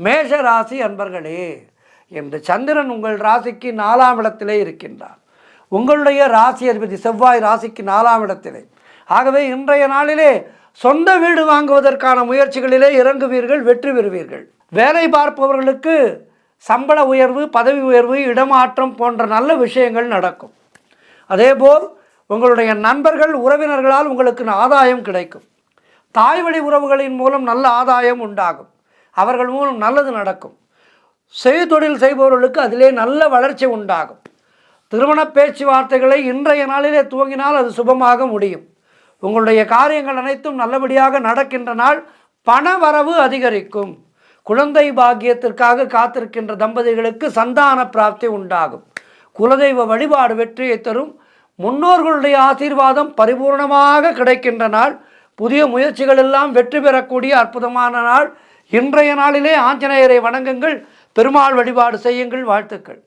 மேஷ ராசி அன்பர்களே, இந்த சந்திரன் உங்கள் ராசிக்கு 4ஆம் இடத்திலே இருக்கின்றார். உங்களுடைய ராசி அதிபதி செவ்வாய் ராசிக்கு 4ஆம் இடத்திலே. ஆகவே இன்றைய நாளிலே சொந்த வீடு வாங்குவதற்கான முயற்சிகளிலே இறங்குவீர்கள், வெற்றி பெறுவீர்கள். வேலை பார்ப்பவர்களுக்கு சம்பள உயர்வு, பதவி உயர்வு, இடமாற்றம் போன்ற நல்ல விஷயங்கள் நடக்கும். அதேபோல் உங்களுடைய நண்பர்கள், உறவினர்களால் உங்களுக்கு ஆதாயம் கிடைக்கும். தாய் வழி உறவுகளின் மூலம் நல்ல ஆதாயம் உண்டாகும். அவர்கள் மூலம் நல்லது நடக்கும். செய்தொழில் செய்பவர்களுக்கு அதிலே நல்ல வளர்ச்சி உண்டாகும். திருமண பேச்சுவார்த்தைகளை இன்றைய நாளிலே துவங்கினால் அது சுபமாக முடியும். உங்களுடைய காரியங்கள் அனைத்தும் நல்லபடியாக நடக்கின்ற நாள். பண வரவு அதிகரிக்கும். குழந்தை பாக்கியத்திற்காக காத்திருக்கின்ற தம்பதிகளுக்கு சந்தான பிராப்தி உண்டாகும். குலதெய்வ வழிபாடு வெற்றியை தரும். முன்னோர்களுடைய ஆசீர்வாதம் பரிபூர்ணமாக கிடைக்கின்ற நாள். புதிய முயற்சிகள் எல்லாம் வெற்றி பெறக்கூடிய அற்புதமான நாள். இன்றைய நாளிலே ஆஞ்சநேயரை வணங்குங்கள், பெருமாள் வழிபாடு செய்யுங்கள். வாழ்த்துக்கள்.